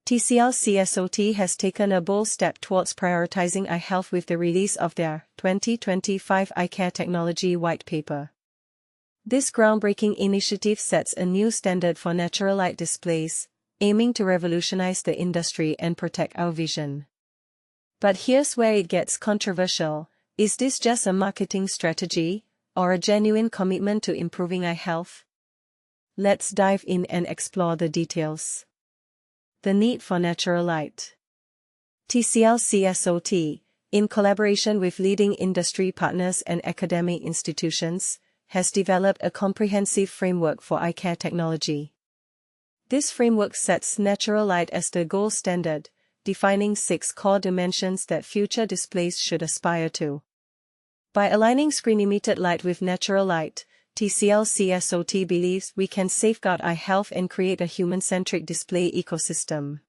TCL CSOT has taken a bold step towards prioritizing eye health with the release of their 2025 Eye Care Technology White Paper. This groundbreaking initiative sets a new standard for natural light displays, aiming to revolutionize the industry and protect our vision. But here's where it gets controversial. Is this just a marketing strategy, or a genuine commitment to improving eye health? Let's dive in and explore the details. The need for natural light. TCL CSOT, in collaboration with leading industry partners and academic institutions, has developed a comprehensive framework for eye care technology. This framework sets natural light as the gold standard, defining 6 core dimensions that future displays should aspire to. By aligning screen-emitted light with natural light, TCL CSOT believes we can safeguard eye health and create a human-centric display ecosystem.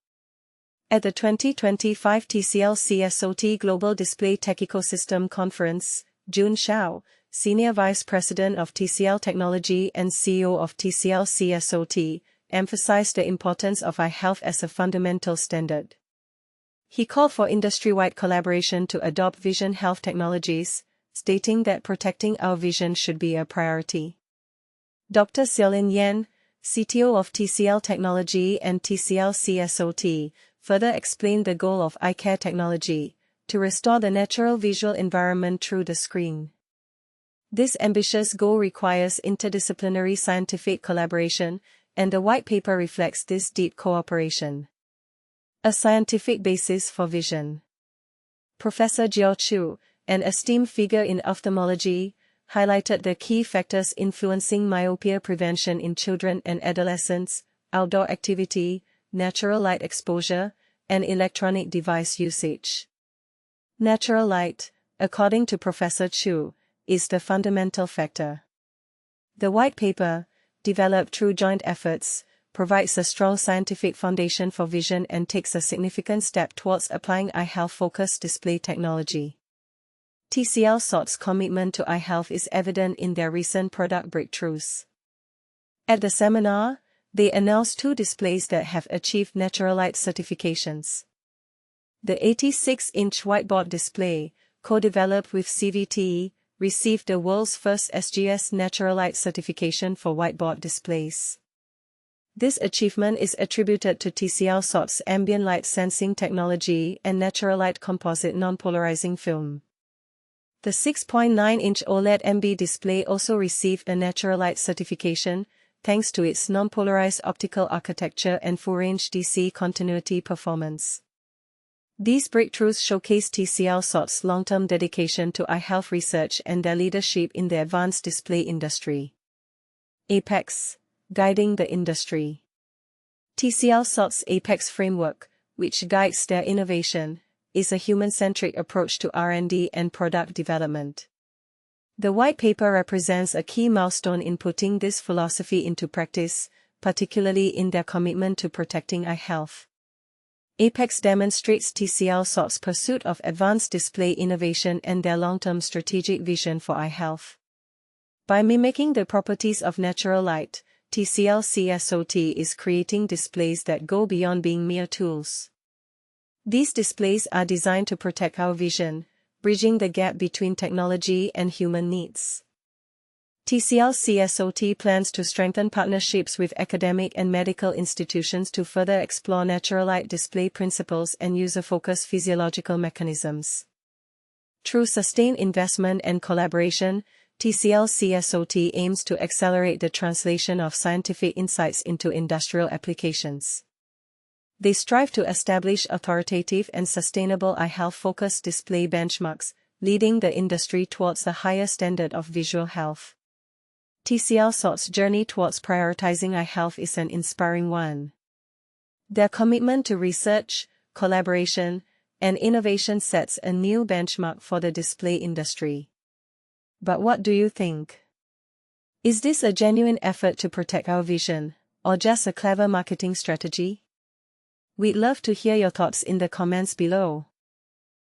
At the 2025 TCL CSOT Global Display Tech Ecosystem Conference, Jun Xiao, Senior Vice President of TCL Technology and CEO of TCL CSOT, emphasized the importance of eye health as a fundamental standard. He called for industry-wide collaboration to adopt vision health technologies, stating that protecting our vision should be a priority. Dr. Xiaolin Yan, CTO of TCL Technology and TCL CSOT, further explained the goal of eye care technology, to restore the natural visual environment through the screen. This ambitious goal requires interdisciplinary scientific collaboration, and the white paper reflects this deep cooperation. A scientific basis for vision. Professor Jiao Chu, an esteemed figure in ophthalmology, highlighted the key factors influencing myopia prevention in children and adolescents: outdoor activity, natural light exposure, and electronic device usage. Natural light, according to Professor Chu, is the fundamental factor. The white paper, developed through joint efforts, provides a strong scientific foundation for vision and takes a significant step towards applying eye health-focused display technology. TCL CSOT's commitment to eye health is evident in their recent product breakthroughs. At the seminar, they announced 2 displays that have achieved natural light certifications. The 86-inch Whiteboard Display, co-developed with CVTE, received the world's first SGS Natural Light certification for whiteboard displays. This achievement is attributed to TCL CSOT's ambient light sensing technology and natural light composite non-polarizing film. The 6.9-inch OLED MB display also received a natural light certification, thanks to its non-polarized optical architecture and full-range DC continuity performance. These breakthroughs showcase TCL CSOT's long-term dedication to eye health research and their leadership in the advanced display industry. Apex, guiding the industry. TCL CSOT's Apex framework, which guides their innovation, is a human-centric approach to R&D and product development. The white paper represents a key milestone in putting this philosophy into practice, particularly in their commitment to protecting eye health. Apex demonstrates TCL CSOT's pursuit of advanced display innovation and their long-term strategic vision for eye health. By mimicking the properties of natural light, TCL CSOT is creating displays that go beyond being mere tools. These displays are designed to protect our vision, bridging the gap between technology and human needs. TCL CSOT plans to strengthen partnerships with academic and medical institutions to further explore natural light display principles and user-focused physiological mechanisms. Through sustained investment and collaboration, TCL CSOT aims to accelerate the translation of scientific insights into industrial applications. They strive to establish authoritative and sustainable eye health-focused display benchmarks, leading the industry towards a higher standard of visual health. TCL CSOT's journey towards prioritizing eye health is an inspiring one. Their commitment to research, collaboration, and innovation sets a new benchmark for the display industry. But what do you think? Is this a genuine effort to protect our vision, or just a clever marketing strategy? We'd love to hear your thoughts in the comments below.